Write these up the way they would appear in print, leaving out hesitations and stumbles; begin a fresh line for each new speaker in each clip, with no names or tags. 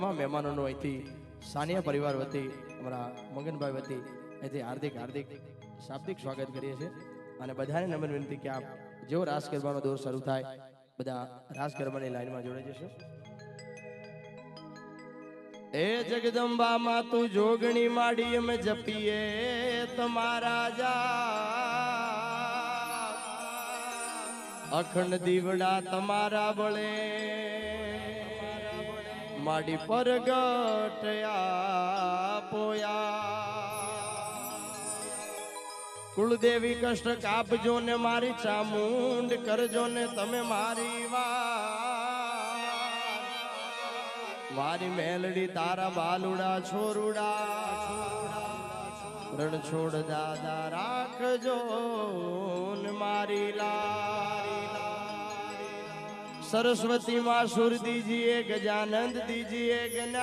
તમામ મહેમાનોનું અહીંથી સાનિયા પરિવાર વતી અમારા મંગનભાઈ વતી અહીંથી હાર્દિક શાબ્દિક સ્વાગત કરીએ છીએ અને બધાને નમ્ર વિનંતી કે આપ જેવો રાસ ગરબાનો દોર શરૂ થાય બધા રાસ ગરબાની લાઈનમાં જોડાઈ જશો। એ જગદંબા માં તું જોગણી માડી અમે જપીએ તમારા જા અખંડ દીવડા તમારા બળે માડી પરગટ આપોયા। કુળદેવી કષ્ટ કાપજો ને મારી ચામુંડ કરજો ને તમે મારી મારી મેલડી તારા બાલુડા છોરુડા રણ છોડ દાદા રાખજો ને મારી सरस्वती माँ सुर दीजिए गजानंद दीजिए ज्ञान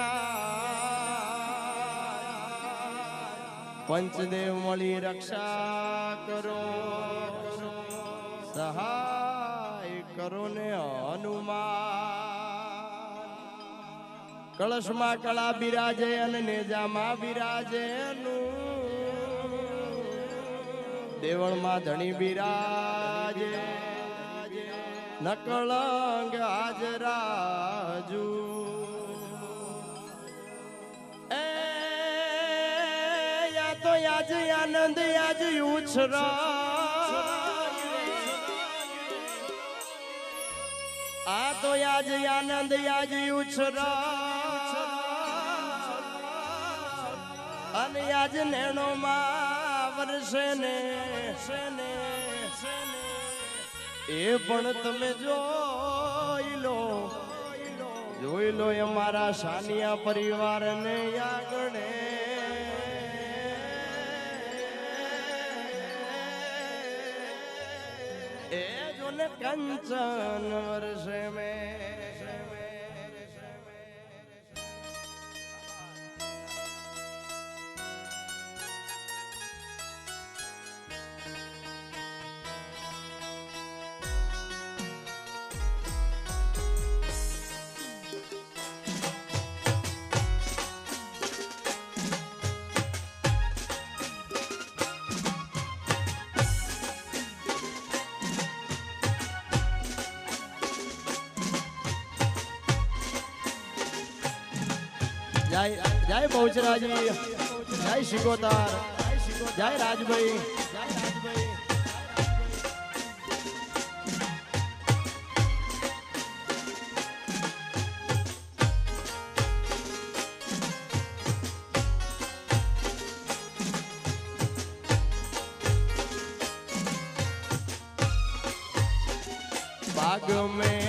पंचदेव मणि रक्षा करो सहाय करो ने हनुमान। कलश में कला बिराजे अने नेजा में बिराजे देवल में धनी बिराजे नकलंग आज राजू या तो आज आनंद आज उछरा आ तो आज आनंद आज उछरा अने आज नैनो मा वर्षे ने ए पण तमे जोई लो અમારા સાનિયા પરિવારને આગણે એ જોને કંચન વર્ષે મે जय बहुचराजी जय शिकोतार जय राजभाई बाग में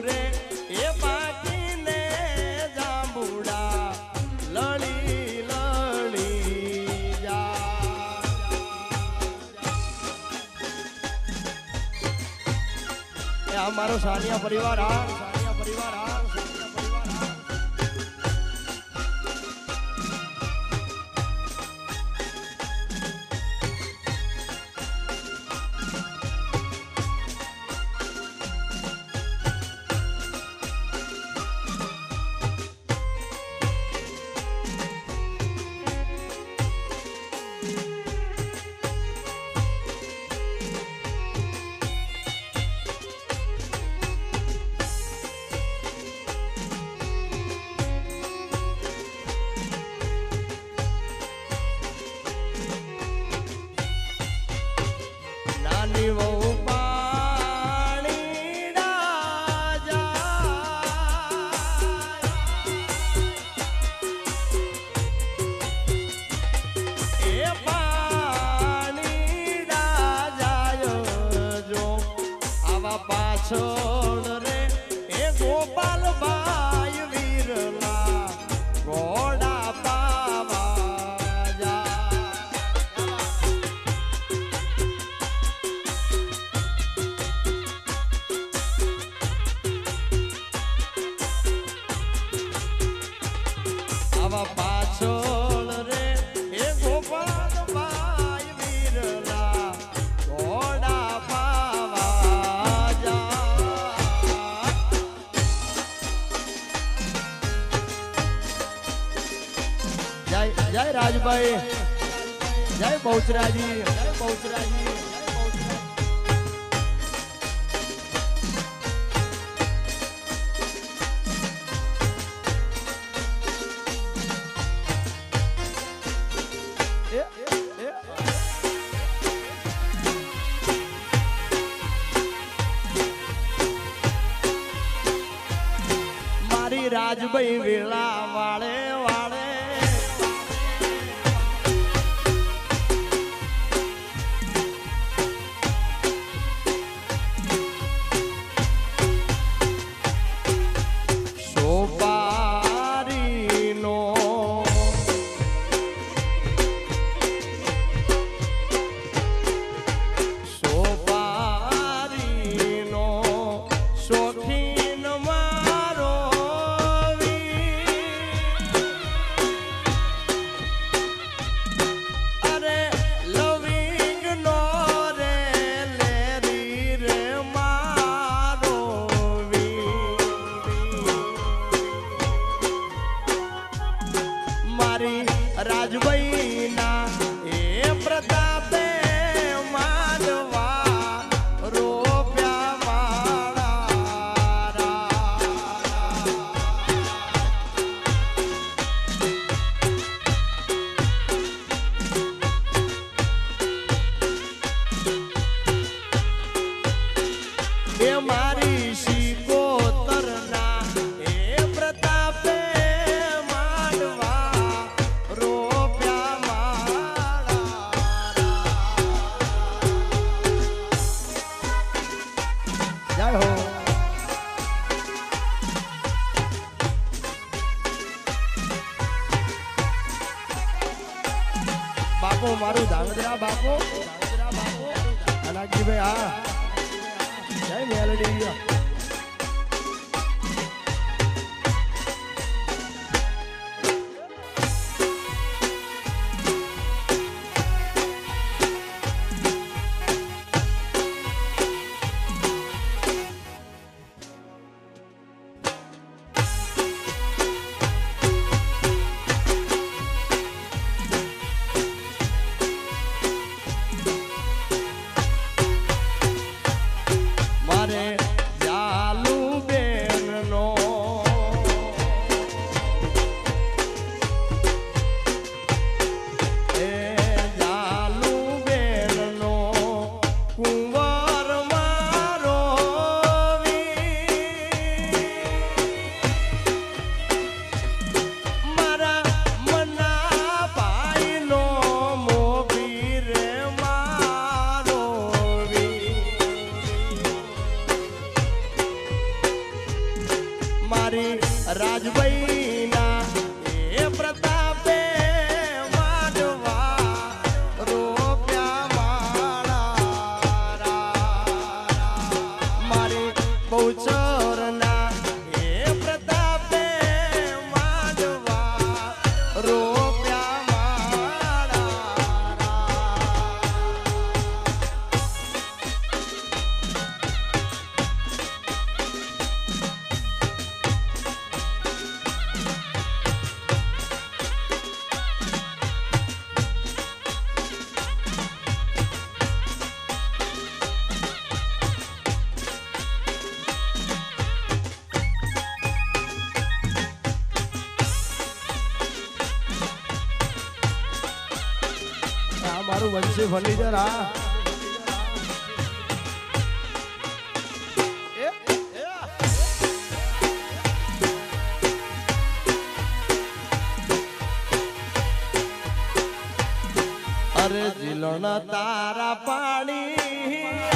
रे ए बाकी ने जांबूड़ा लड़ी लड़ी जा। हमारो सानिया परिवार પાછળ રે એ ગોપાલ ભાઈ વીરલા ઘોડા પાવા જા આવા પાછળ રે એ ગોપાલ ભાઈ વીરલા ઘોડા પાવા જા જય રાજભાઈ જય બહુચરાજી જય બહુચરાજી મારી રાજભાઈ વેળા વાળે વાળે સોપારીનો સોપારીનો શોખીન મારો અરે લવિંગ નો રે લેરી રે મારો મારી રાજભાઈ ના એ પ્રતાપે માનવા રોપ્યા વાળા એ મારી શિકોતરના એ પ્રતાપે માંડવા રોપ્યા માળા જય હો બાપુ મારું ધાંગધ્રા બાપુ અનાજીભાઈ હા જય મેલડી મારે જાલુ બેનનો એ જાલુ બેનનો કુંવર મારો મારા મના ભાઈનો મોભી રે મારો મારી રાજભાઈ ના એ પ્રતાપે માંડવા રોપ્યા માળા મારી બહુચરના એ પ્રતાપે માંડવા રોપ્યા માળા મારું વંશી ફર્નિચર હા અરે જીલણ તારા પાણી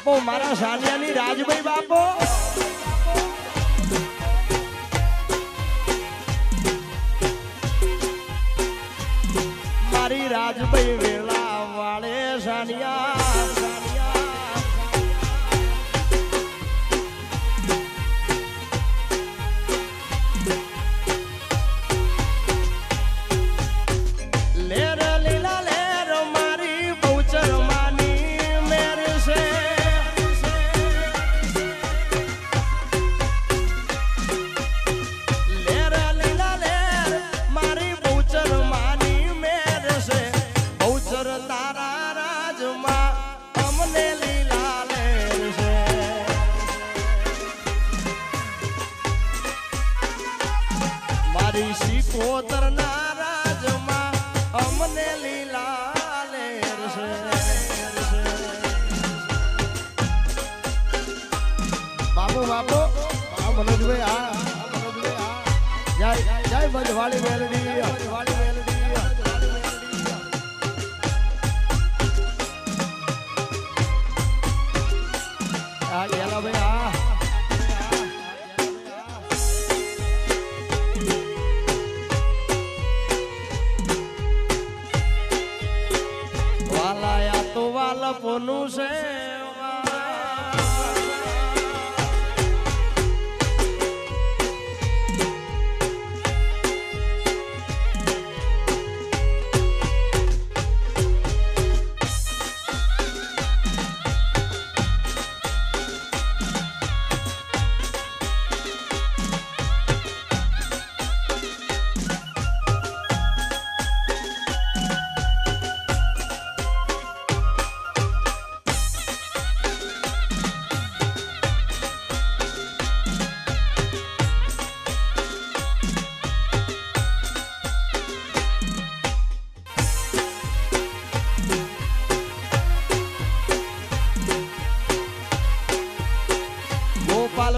બાપો મારા સાનિયાની રાજભાઈ બાપો મારી રાજભાઈ વેલા વાળે સાનિયા કોતરના રાજમાં અમને લીલા લેર છે બાપુ બાપુ આ મનોજભાઈ જય જય બજવાળી મેલડી આ ગેલા ભાઈ પોનું છે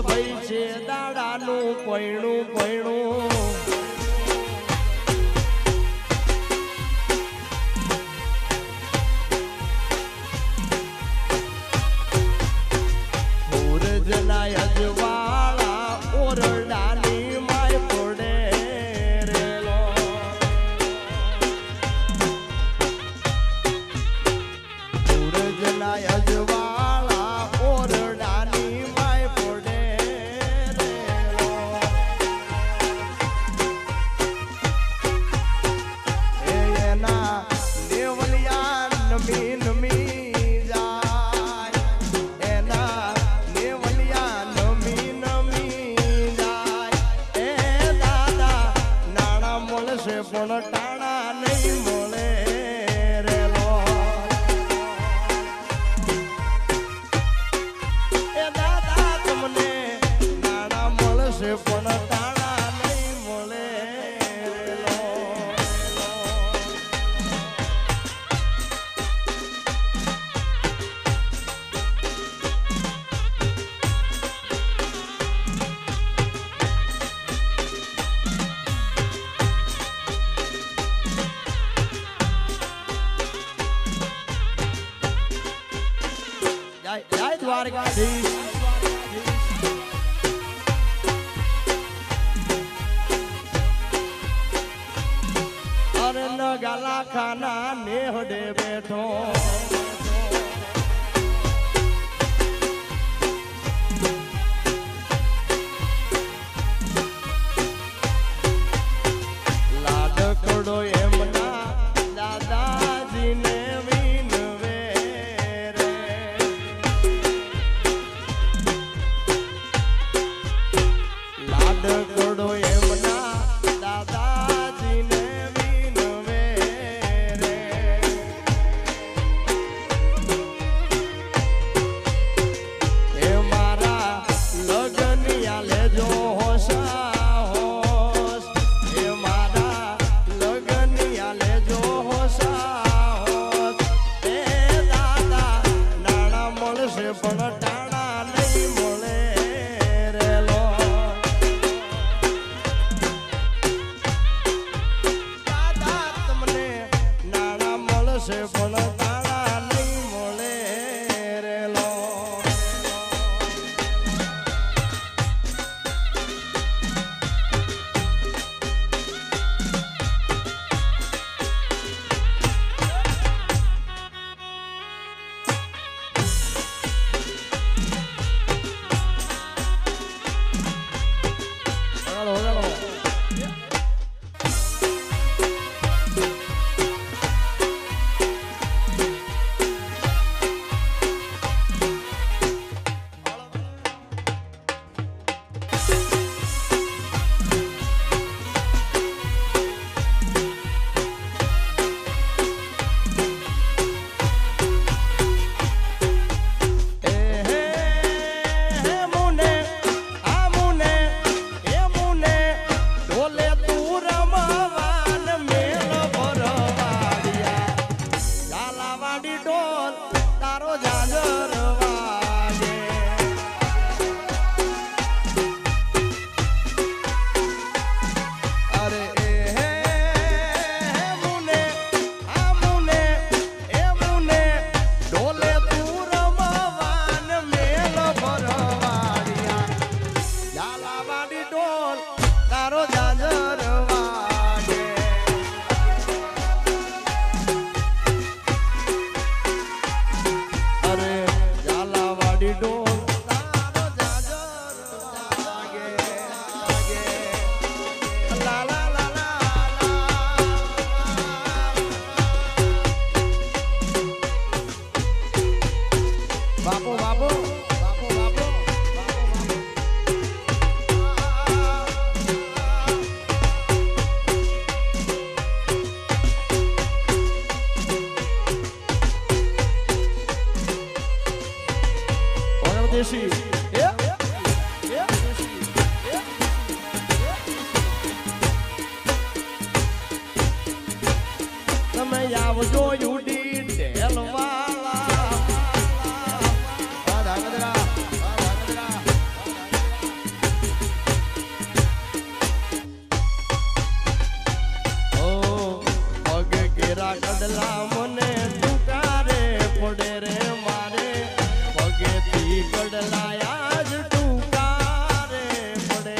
ભાઈ છે દાડાનું પૈણું પૈણું સૂરજના અજવાળા ઓરડાની માય પડે રેલો સૂરજના અજવાળા ઓરડાની પણ ટાણા નહીં મળે રેલો એ દાદા તમને નાણા મળશે પણ ટાણા નહીં મળે રેલો જય દ્વારકાધીશ અરે ન ગાલા ખાના નેહડે બેઠો લાડકડો એમના દાદાજીને લાડકડો એમના દાદાજીને વિનવે રે એ મારા લગનિયા લેજો હોશા હોશ એ મારા લગનિયા લેજો હોશા હોશ એ દાદા નાણા મળશે પણ ટાણા નહીં મળે રેલો તારો જાજર વાગે અરે ઝાલાવાડી ડોલ તારો જાજર વાગે લા લા લા લા બાપો બાપો બાપો બાપો દેશી તમે આવજો યુડી ઢેલવાળા પગે કેરા કડલા મને ટુકારે પડે રે મારે પગેથી કડલાયા જ ટુકારે પડે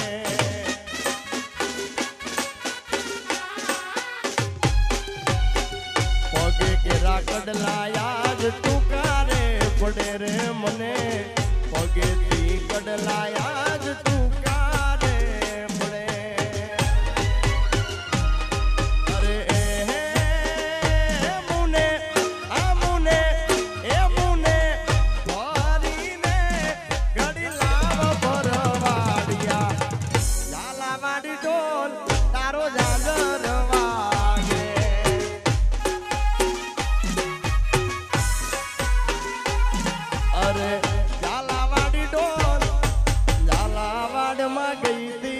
પગે કેરા કડલાયા જ ટુકારે પડે રે મને પગેથી કડલાયા જ ટુકારે પડે અરે મુને આ મુને એ મુને ભરીને ઘડી લાવ ભરવાડિયા ઝાલાવાડી ઢોલ તારો જાજર વાગે અરે ઝાલાવાડી ઢોલ ઝાલાવાડમાં ગઈ તી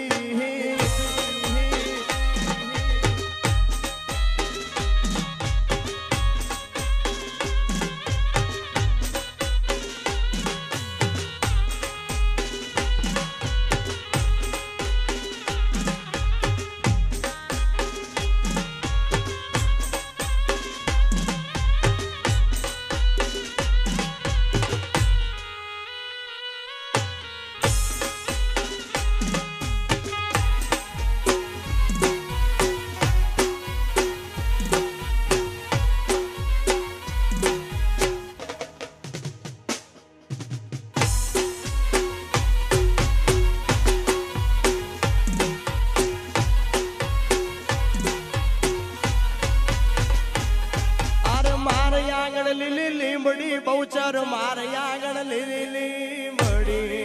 લીલી લીમડી બહુચર મારે આગળ લીલી લીમડી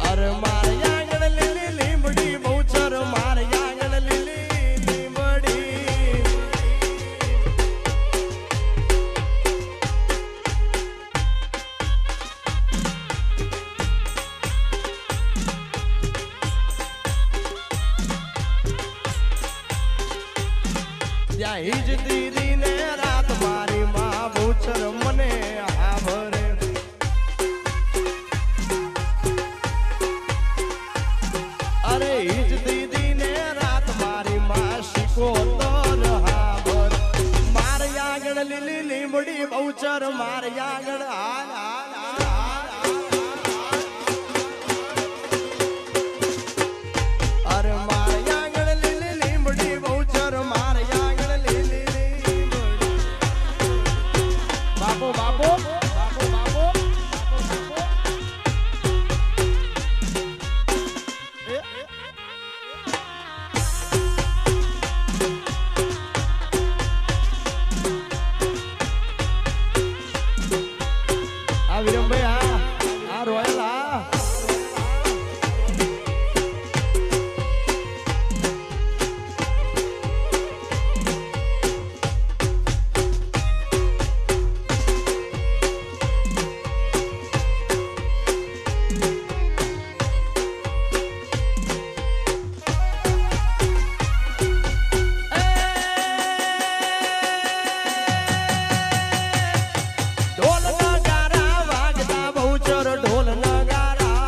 અરે મારે આગળ લીલી લીમડી બહુચર મારે આગળ લીલી લીમડી ત્યાં હિજ દીદી ને રાત મારી માં બહુચર મને હાવરે અરે હિજ દીદી ને રાત મારી માં શીખોતર હાવર મારે આગળ લીલી લીમડી બહુચર મારે આગળ હાલ હાલ હાલ અરે મારે આગળ લીલી લીમડી બહુચર મારે બાપો બાપો બાપો બાપો આ વિરમભાઈ આ રોયલ ઢોલ નગારા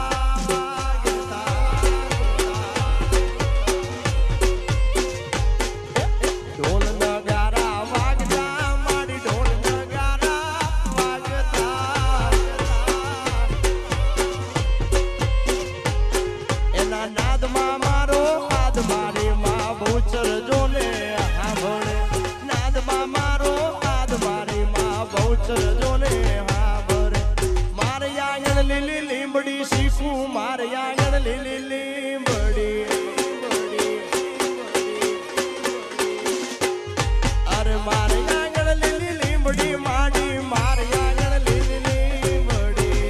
શીખું મારે આગળ લીલી લીંબડી અરે મારે આગળ લીલી લીંબડી માડી મારે આગળ લીલી લીંબડી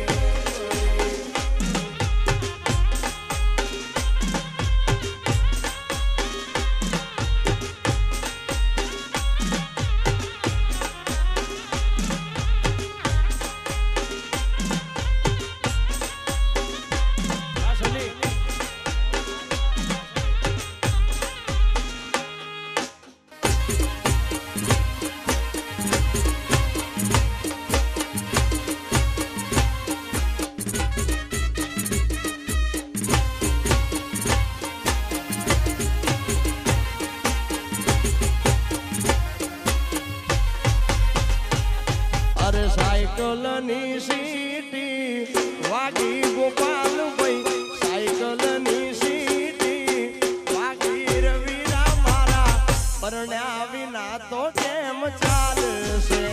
સાયકલની સીટી વાગી ગોપાલભાઈ સાયકલની સીટી વાગી રવિરા મારા પરણ્યા વિના તો કેમ ચાલશે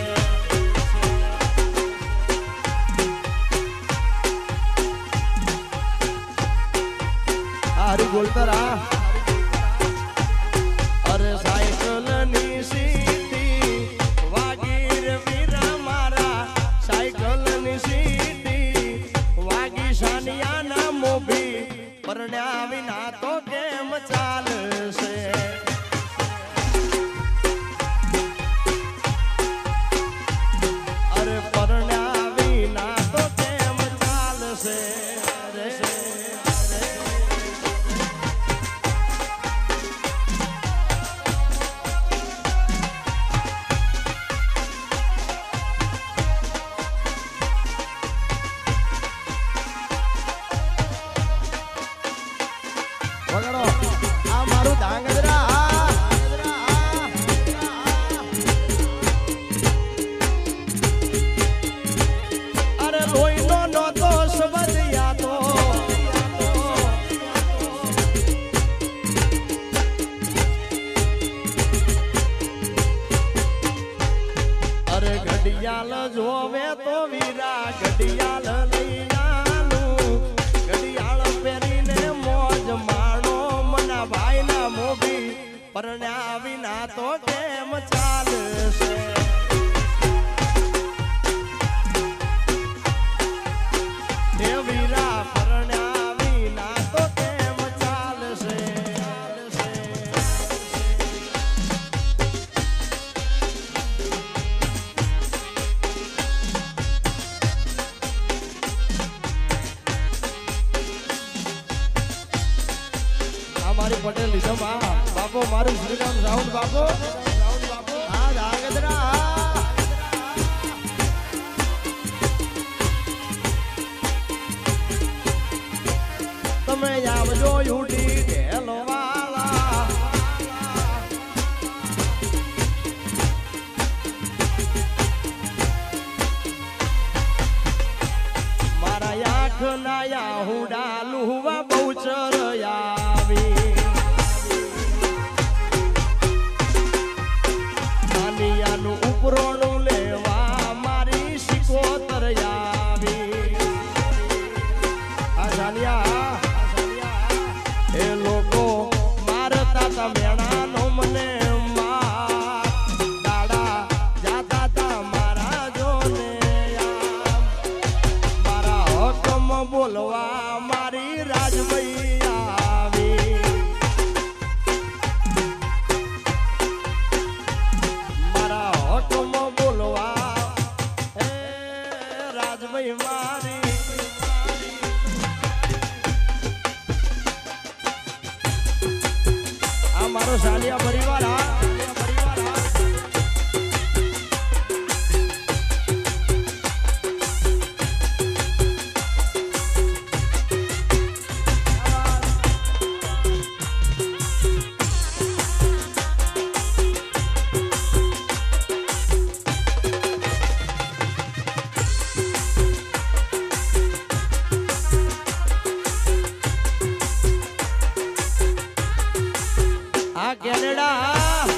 હારી બોલતરા અરે સાયકલની સીટી વાગી રવિરા સાયકલની સીટી વાગી સાનિયાના મોભી પરણ્યા વિના તો કેમ ચાલશે અરે પરણ્યા વિના તો કેમ ચાલશે રે આ મારું ધાંગધ્રા અરે લોહીનો નહોતો સંબંધિયા તો અરે ઘડિયાળ જોવે તો વીરા ઘડિયાળ લઈ નાનું ઘડિયાળ પહેરીને મોજ માણો મના ભાઈ ના મોભી પરણ્યા વિના તો કેમ ચાલશે હે વીરા પરણ્યા વિના તો કેમ ચાલશે મારી પટેલ લીધો બાપો મારું શ્રીરામ રાઉન્ડ બાપો હા ધાંગધ્રા તમે આવજો યુટી ઢેલો વાળા મારા આંખ ના હુડા લુવા બહુ ચરયા ઉપરોનું લેવા મારી શિકોતર આવી આ જાણ્યા એ લોકો મારતા તા મેણાનો મને દાડા જાતા તા મારા જોને મારા હકમ બોલવા મારી રાજભાઈ આવી મારો સાલિયા પરિવાર કેનેડા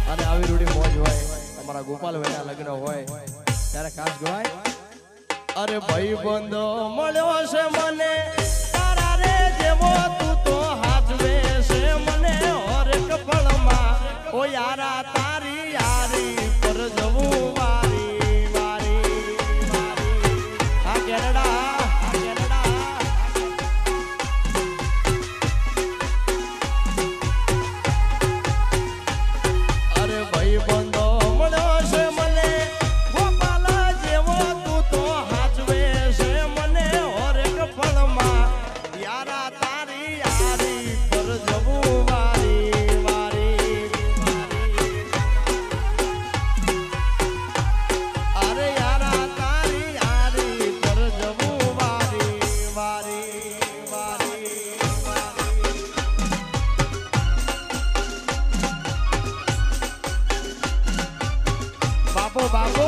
અને આવી રૂડી મોજ હોય અમારા ગોપાલભાઈના લગ્ન હોય ત્યારે ખાસ ગવાય અરે ભાઈ બંધો મળ્યો છે મને તારા રે જેવો તું તો હાચવે છે મને હરેક પળમાં ઓ યારા તારી યારી પર જવું વારી વારી આ કેરડા અરે ભાઈ બંધો મળ્યો છે મને ગોપાલ જેવો તું તો હાચવે છે મને હરેક પળમાં યારા તારી યારી પર જવું વારી વારી અરે યારા તારી યારી પર જવું વારી વારી વારી બાપો બાપો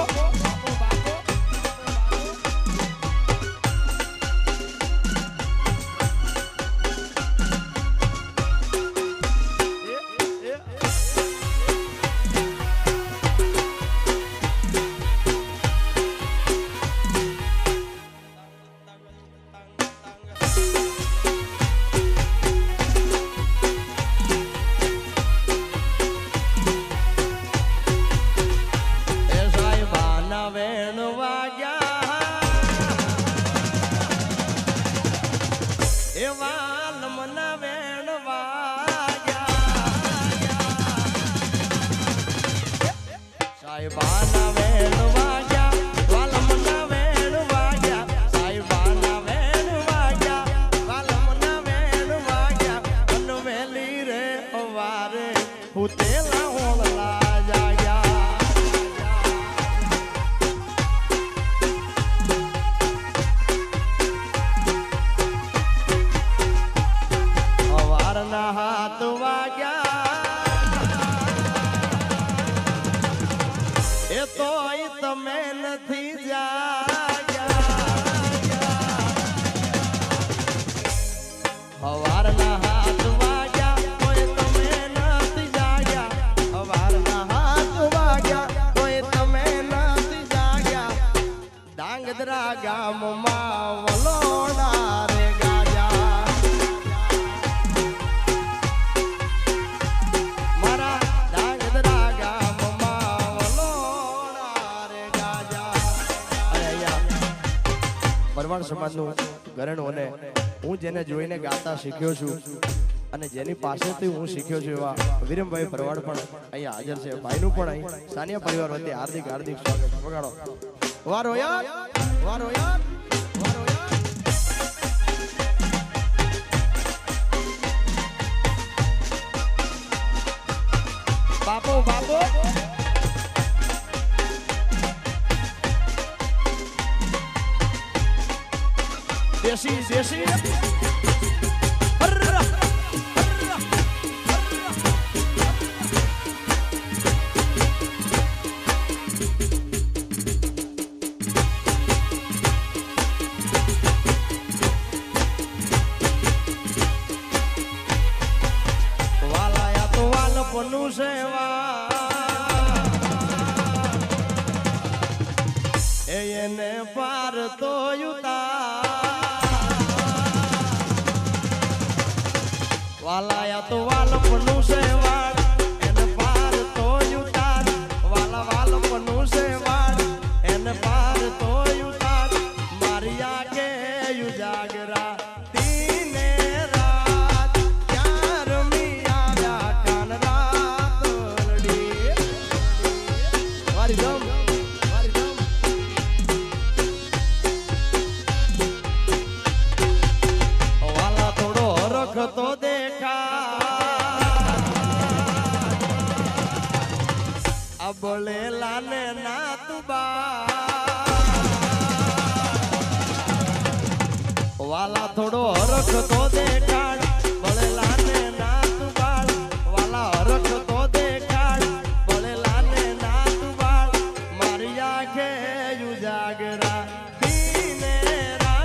સાહેબાના વેણ વાગ્યા વાલમના વેણ વાગ્યા સાહેબાના વેણ વાગ્યા વાલમના વેણ વાગ્યા અનવેલી રે અવારે હુતેલા હોળલા જાગ્યા અવારના હાથ વાગ્યા એ તોય તમે નથી જાગ્યા હવારના હાથ વાગ્યા તોય તમે નથી જાગ્યા હવારના હાથ વાગ્યા તોય તમે નથી જાગ્યા ડાંગદરા ગામમાં વલોણા રે ગાજા મારા ડાંગદરા ગામમાં પરમાણ સમાજનું ઘરેણું અને હું જેને જોઈને ગાતા શીખ્યો છું અને જેની પાસેથી હું શીખ્યો છું એવા વિરમભાઈ ભરવાડ પણ અહીંયા હાજર છે ભાઈનું પણ અહીં સાનિયા પરિવાર વતી હાર્દિક હાર્દિક સ્વાગત વગાડો વારો યાર વારો યાર વારો યાર બાપો બાપો દેશી દેશી વાલાયા તો વાલ પનું સેવા એને પાર તો વાલાયા તો વાલ પનું છે વાળ એને પાર તો ઉતાર વાલા વાલ પનું છે વાળ એને પાર તો ઉતાર મારી આગે યુજાગરા તીને રાત ક્યાં રમી આવ્યા કાન રાત લડી વારી દમ વારી દમ વાલા થોડો રખતો દે બોલે લાને ના તુબા વાલા થોડો હરખ તો દેખાડ બોલે લાને ના તુબાળ વાલા હરખ તો દેખાડ બોલે લાને ના તુબાળ મારી આંખે ઉજાગરા દીને રા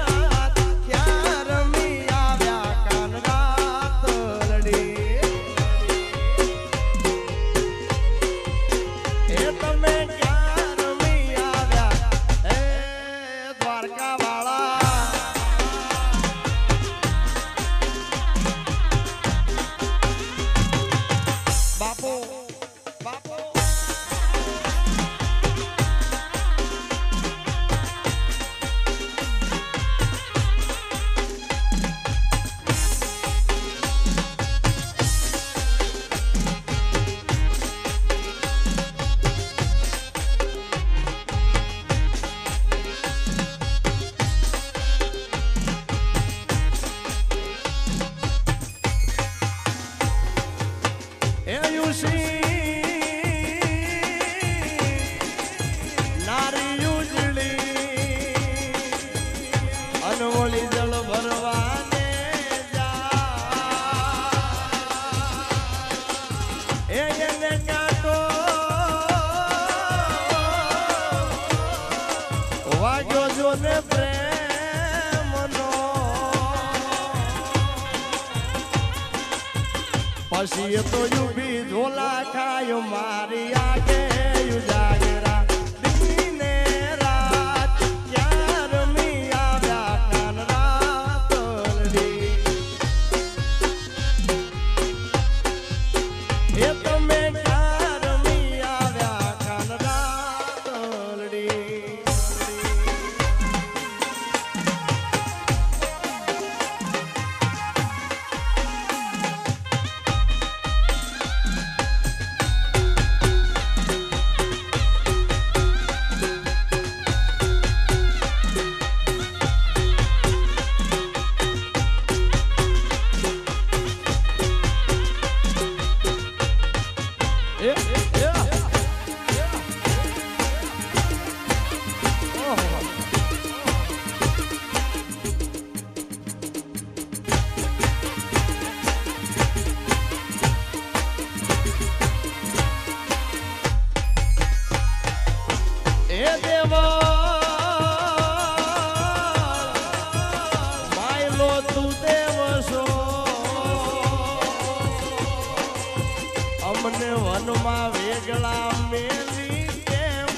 વનવળી જળ ભરવાને એને કાંટો વાગ્યો જો ને પ્રેમનો પછી તો યુબી ઝોલા ખાયો મારી આગે યુજાગરા દિને રાત ક્યાં રમી આવ્યા કાન રાતડી એ તમે ક્યાં રમી આવ્યા કાન રાતડી અમને વનમાં વેગળા મેલી કેમ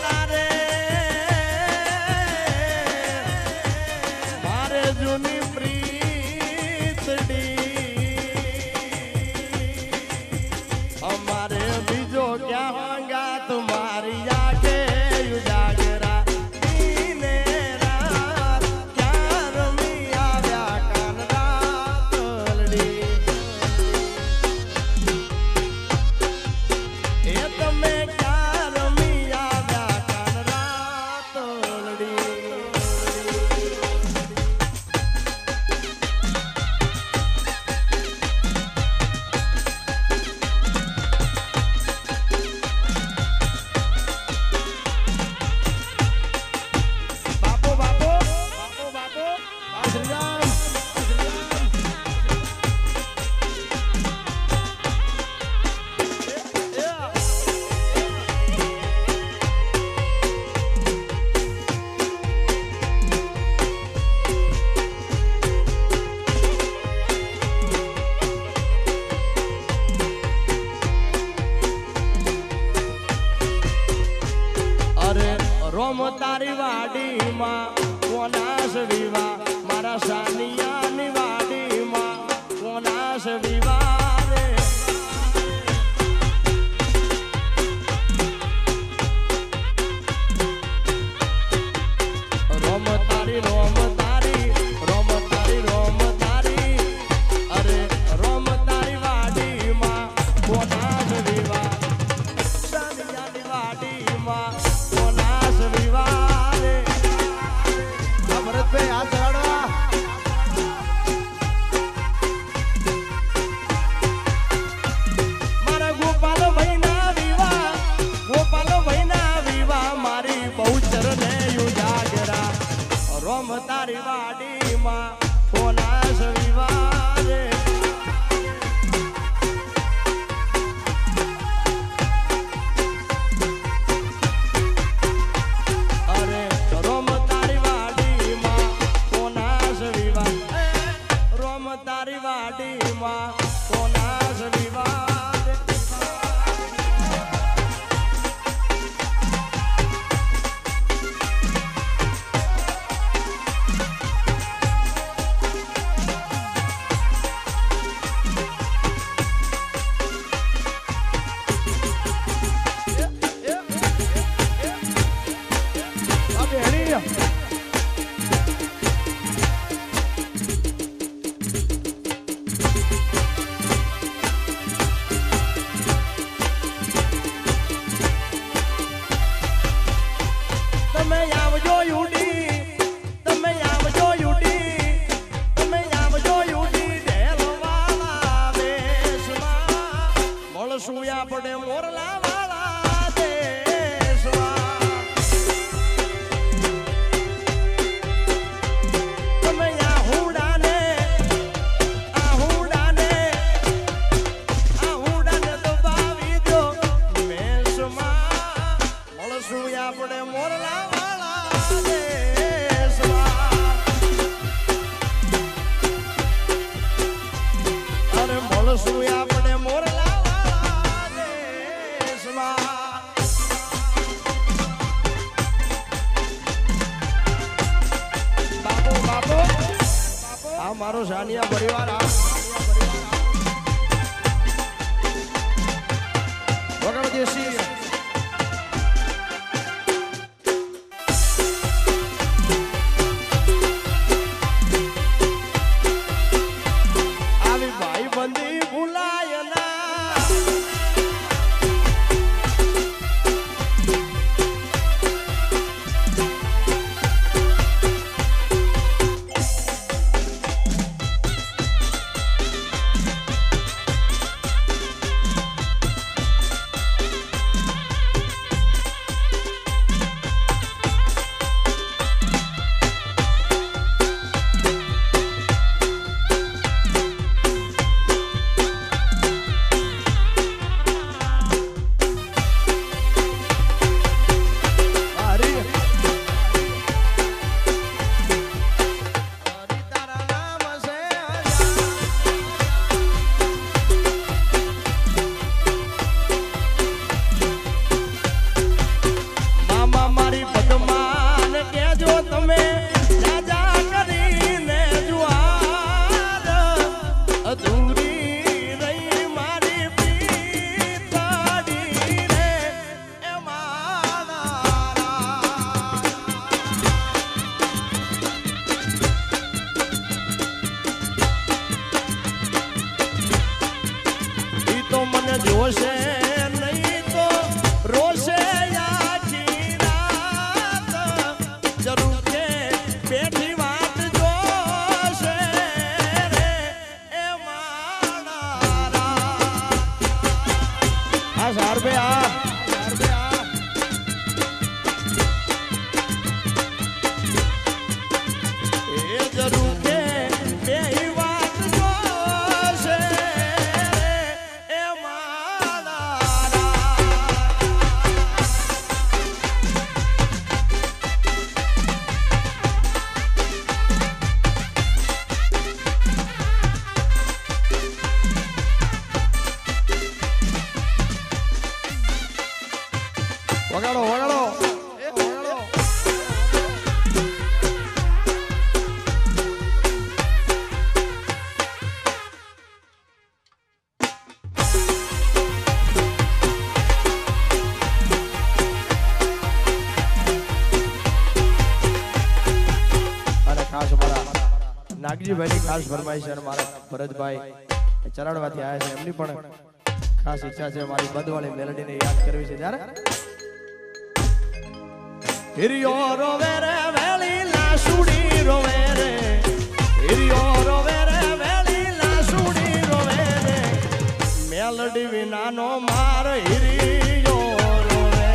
તારે મારે જૂની પ્રીતડી અમારે બીજો ક્યાં હંગા તમારી આગે યુજાગરા દિને રાત ક્યાં રમી આવ્યા કાન રાતલડી એ તમે ક્યાં રમી આવ્યા કાન રાતલડી રોમ તારી વાડીમાં કોનાસ વિવા મારા સાનિયાની વાડીમાં કોનાસ વિવા રે રોમ તારી અરે રોમ તારી વાડીમાં કોનાસ વિવા સાનિયાની વાડીમાં ભરતભાઈ હાથ ચડાડવા મારા ગોપાલભાઈ ના વિવાહ મારી બહુચર ને યુજાગરા રોમ તારી વાડીમાં કોનાસ વિવાહ રે તારી વાડીમાં કોનાસ વિવાદ સુયા પડે મોરલા વાળા દેશવા શું આપણે મોરલા વાળા દેશમાં બાપો બાપો આ મારો સાનિયા પરિવાર આ વગર દેશી જોશે નહીં તો રોશે આખી રાત જરૂર છે બેઠી વાત જોશે રે એ મારા આ સારબે આ એ જરૂર છે બેહી વાત જોશે વગાડો વગાડો અને ખાસ મારા નાગજીભાઈની ખાસ ફરમાઈશ છે અને મારા ભરતભાઈ ચરણવાથી આવ્યા છે એમની પણ ખાસ ઈચ્છા છે મારી બધવાળી મેલોડીને યાદ કરવી છે ત્યારે હિરિયો રોવે રે વેલી લાસુડી રોવે રે હિરિયો રોવે રે વેલી લાસુડી રોવે રે મેલડી વિનાનો માર હિરિયો રોવે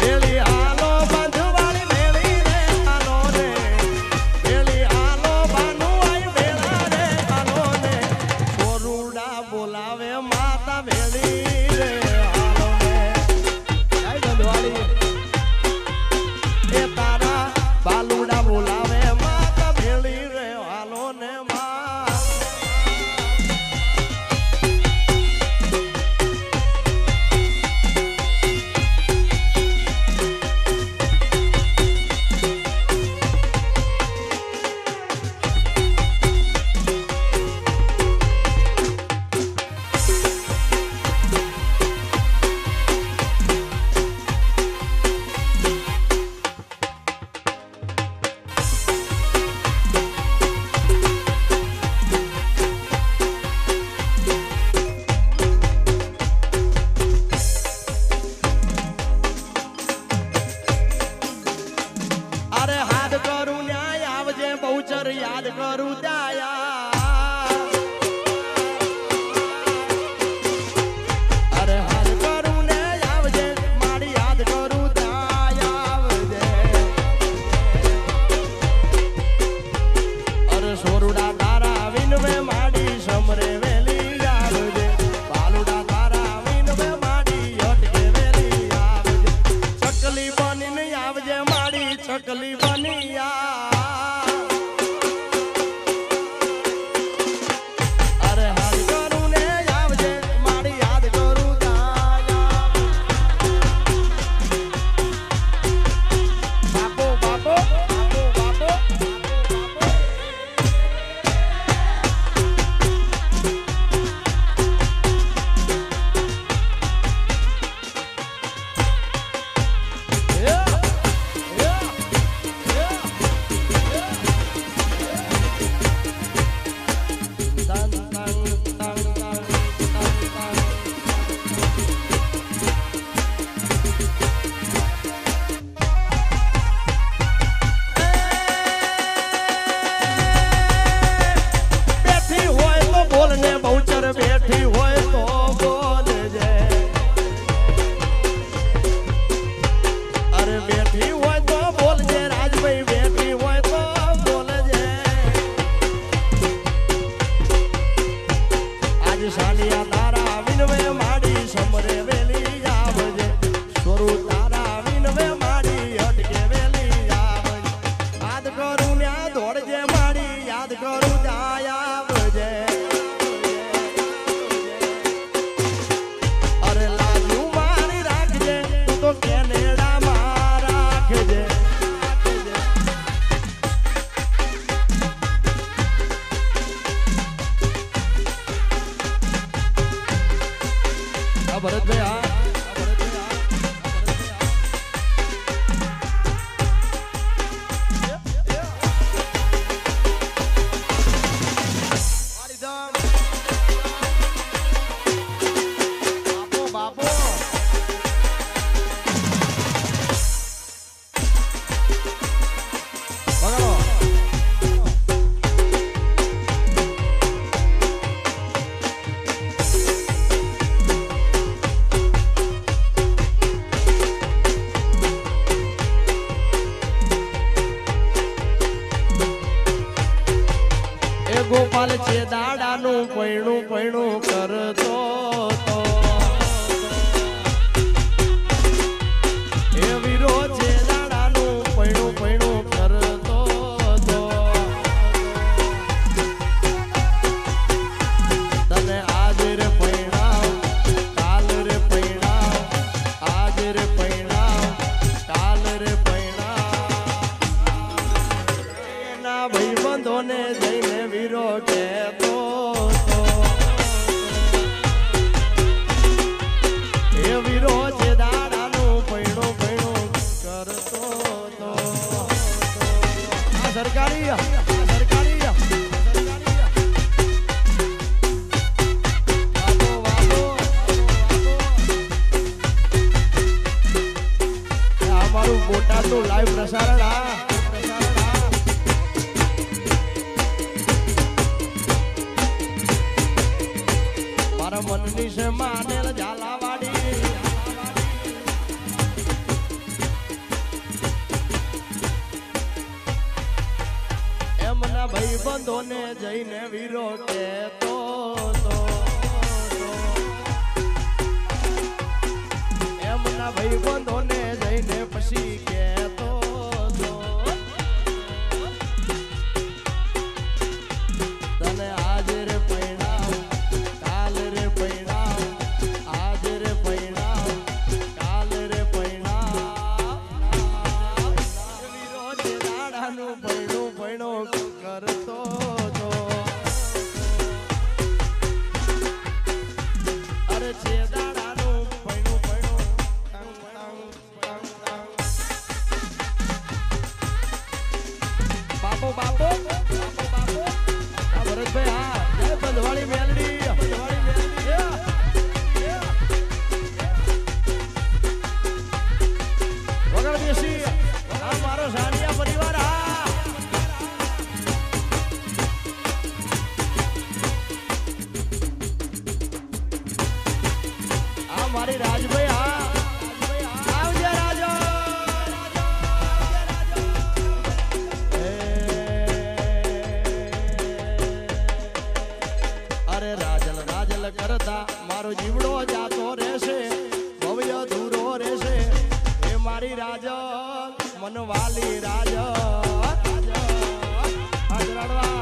વેલી આલો બંધવાળી વેલી રે આલો રે વેલી આલો બાનુ આઈ વેલા રે આલો ને છોરુડા બોલાવે માતા વેલી રે આલો ને જય બંધવાળી એ તારા બાલ ભરતભાઈ હા ગોપાલ છે દાડાનું પૈણું પૈણું કરતો તો એ વીરો છે દાડાનું પૈણું પૈણું કરતો તો તને આજ રે પૈણાવ કાલ રે પૈણાવ આજ રે પૈણાવ કાલ રે પૈણાવ એના ભાઈબંધોને જઈને વીરો કહેતો એ વીરો છે દાડાનું પૈણું પૈણું કરતો તો આ સરકારી અમારું બોટાદનું લાઈવ પ્રસારણ મનની છે માનેલ ઝાલાવાડી એમના ભાઈબંધોને જઈને વીરો કહેતો તો એમના ભાઈબંધોને જઈને પછી કહેતો તો તને આજ રે પૈણાવ કાલ રે પૈણાવ આજ રે પૈણાવ કાલ રે પૈણાવ વીરો છે દાડાનું પૈણું પૈણું કરતો તો અરે છે દાડાનું પૈણું પૈણું બાપો બાપો ભરતભાઈ હા જય બંધવાળી મેલડી વગર દેશી આ મારો સાનિયા પરિવાર હા આ મારી રાજભાઈ હા આવજે રાજો અરે રાજલ રાજલ કરતા મારો જીવડો જાતો રહેશે ભવ્ય દૂરો રહેશે એ મારી રાજલ મનવાલી રાજલ હાજરડવા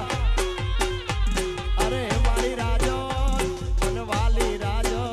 અરે મારી રાજલ મનવાલી રાજલ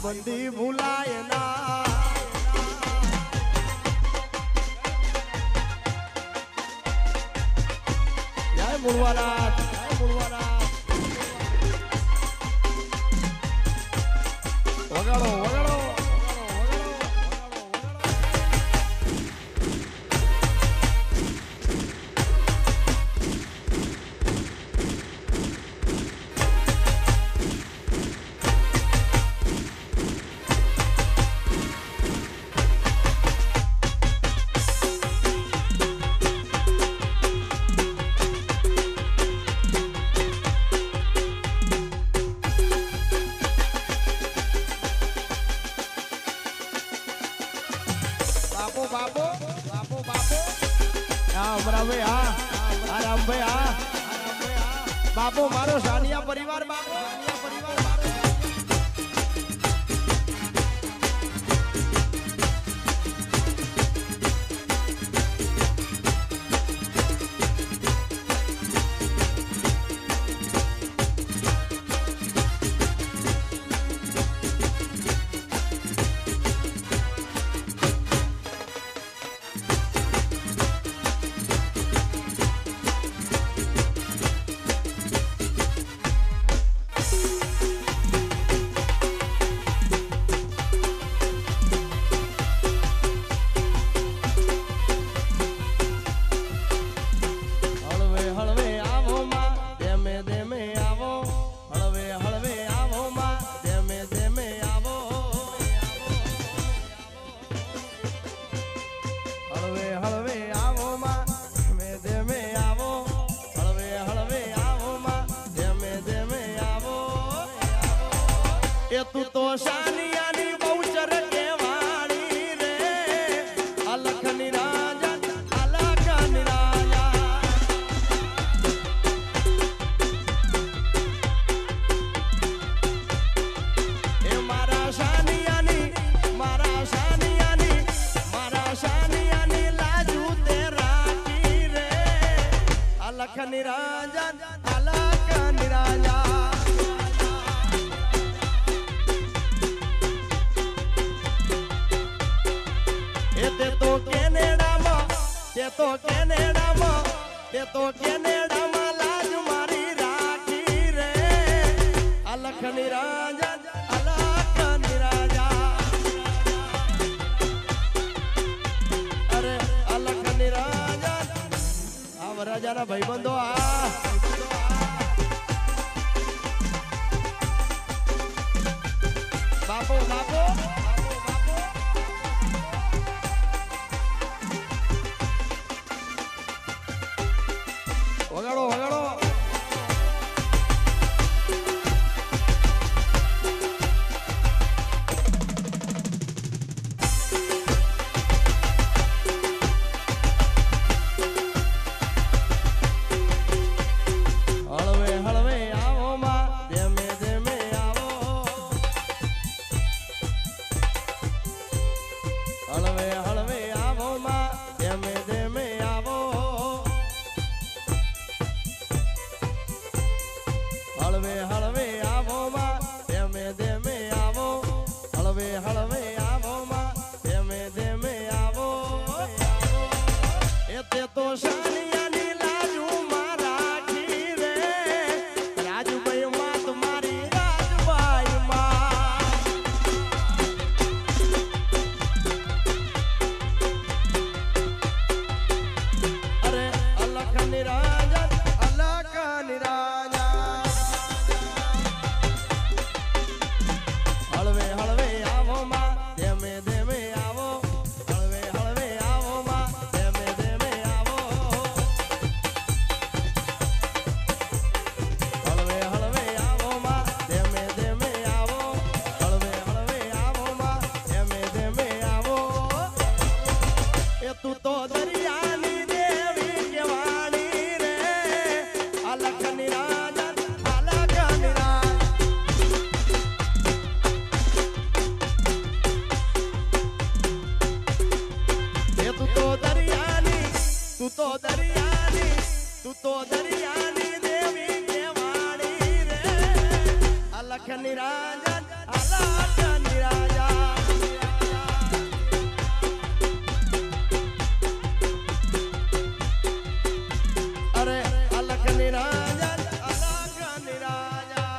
બંદી ભૂલાય ના જય મુળવાનાથ જય વગાડો વગાડો બાપુ મારો સાનિયા પરિવાર બાપુ તું તો સાનિયાની બહુચર કેવાણી રે અલખની રાજા અલખની રાજા એ મારા સાનિયાની લાજુ તે રાખી રે અલખની રાજા અલખની રાજા તો કેનેડામાં લાજ મારી રાખી રે અલખની રાજા અલખની રાજા અરે અલખની રાજા આ વરાજાના ભાઈબંધો આ બાપો બાપો વગાડો વગાડો હળવે હળવે આવો માં ધીમે ધીમે આવો હળવે હળવે આવો માં ધીમે ધીમે આવો હળવે હળવે આવો માં ધીમે ધીમે આવો હળવે હળવે આવો માં ધીમે ધીમે આવો એ તે તો સાનિયાની લાજુ માં રાખી રે રાજુભાઈ માં તમારી રાજુભાઈ માં અરે અલખની રાજા અલખની રાજા હળવે હળવે આવો માં ધીમે ધીમે આવો હળવે હળવે આવો માં ધીમે ધીમે આવો હળવે હળવે આવો માં ધીમે ધીમે આવો હળવે હળવે આવો માં ધીમે ધીમે આવો એ તું તો દરિયાની દેવી કેવાણી રે અલખની રાજા અલખની રાજા તું તો દરિયાની દેવી કેવાણી રે અલખની રાજા અલખની રાજા અરે અલખની રાજા અલખની રાજા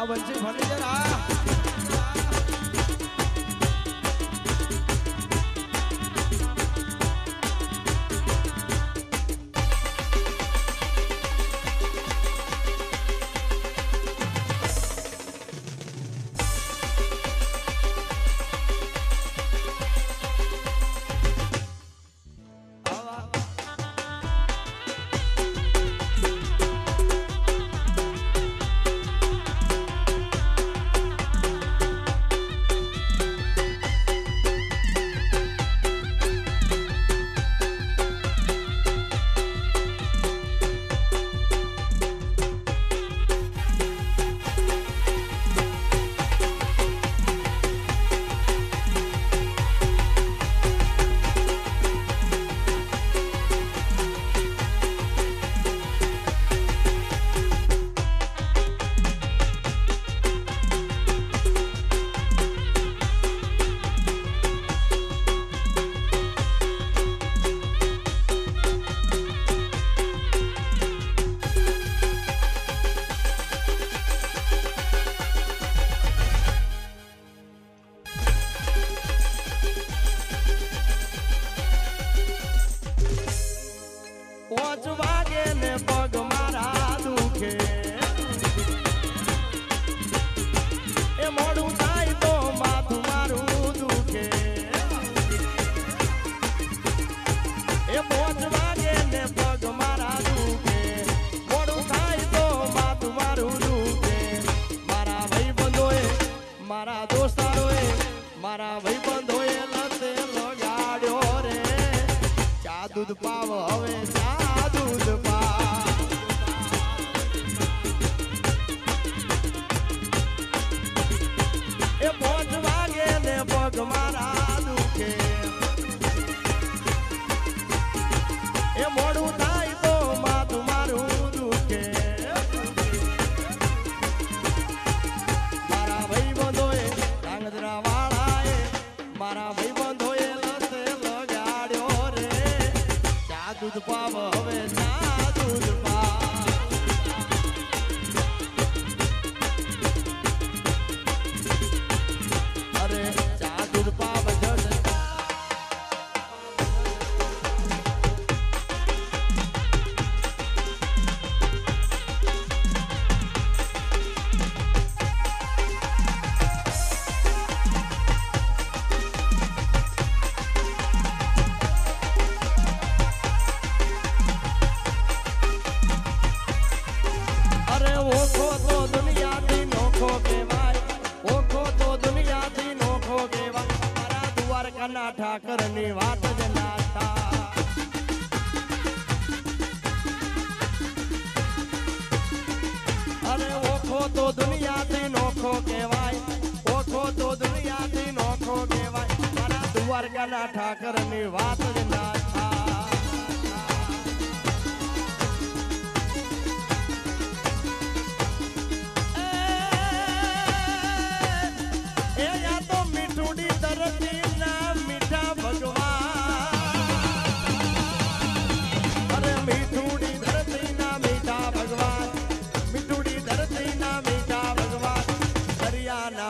બંસી ફર્નિચર આ મારા ભાઈબંધોએ લતે લગાડ્યો રે ચા દૂધ પાવ હવે ચા દૂધ પાવ એ 5 વાગે ને પગ મારા દુખે એ મોડું થાય તો માથું મારું દુખે મારા ભાઈબંધોએ ધાંગધ્રા વાળાએ મારા ભાઈબંધોએ લતે લગાડ્યો રે ચા દૂધ પાવ હવે ચા દૂધ પાવ અરે ચા દૂધ પાવ જડ ઓખો તો દુનિયાથી નોખો કહેવાય ઓખો તો દુનિયાથી નોખો કહેવાય મારા દ્વારકાના ઠાકરની વાત જ ના થાય અરે ઓખો તો દુનિયાથી નોખો કહેવાય ઓખો તો દુનિયાથી નોખો કહેવાય મારા દ્વારકાના ઠાકરની વાત જ ના થાય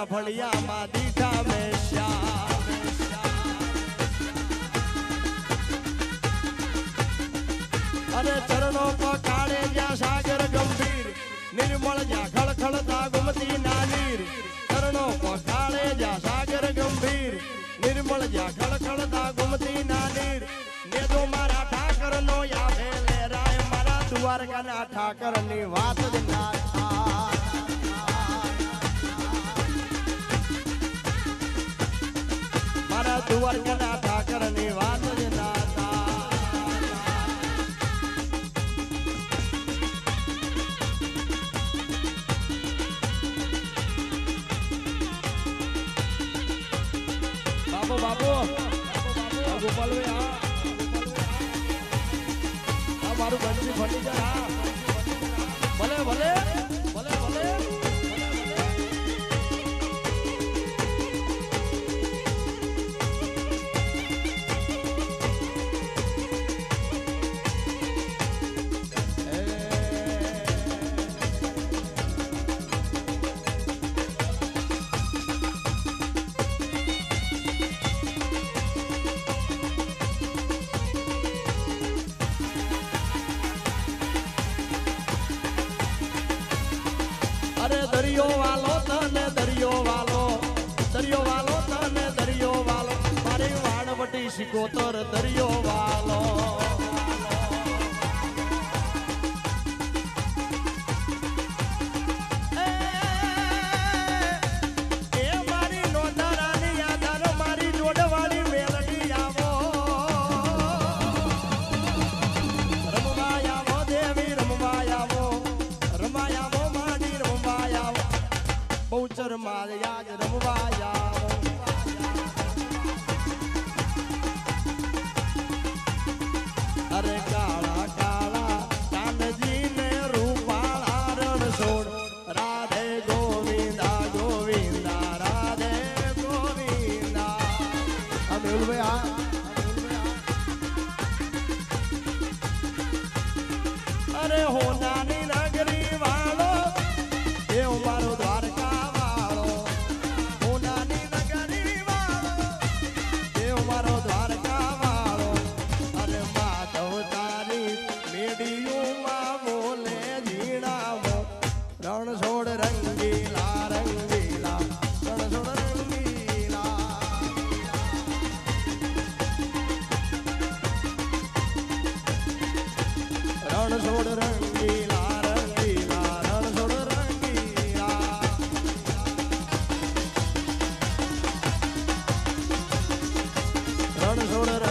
ફળિયામાં દીઠા મેં શ્યામ અરે ચરણો પકાળે જ્યાં સાગર ગંભીર નિર્મળ જ્યાં ખળખળતા ગુમતી નાનીર ચરણો પકાળે જ્યાં સાગર ગંભીર નિર્મળ જ્યાં ખળખળતા ગુમતી નાનીર ને તો મારા ઠાકર નો યાદે લેરાય મારા દ્વારકાના ઠાકર ની વાત જ ના થાય મારા દ્વારકાના ઠાકરની વાત જ ના બાબુ બાબુ ગોપાલ આ મારું બંસી ફર્નિચર હા ભલે ભલે ભલે ભલે અરે દરિયો વાલો તને દરિયો વાલો તને દરિયો વાલો મારી વાણવટી સિકોતર દરિયો વાલો યાદ રમવા જાઓ અરે કાળા કાળા કાનજી ને રૂપાળા રણ છોડ રાધે ગોવિંદા ગોવિંદા રાધે ગોવિંદા આ મેહુલભાઈ અરે હોનાની નગરી વાળો એ મારો દ્વારકા રણછોડ રંગીલા રંગીલા રણછોડ રંગીલા રણછોડ રંગીલા રંગીલા રણછોડ રંગીલા રણછોડ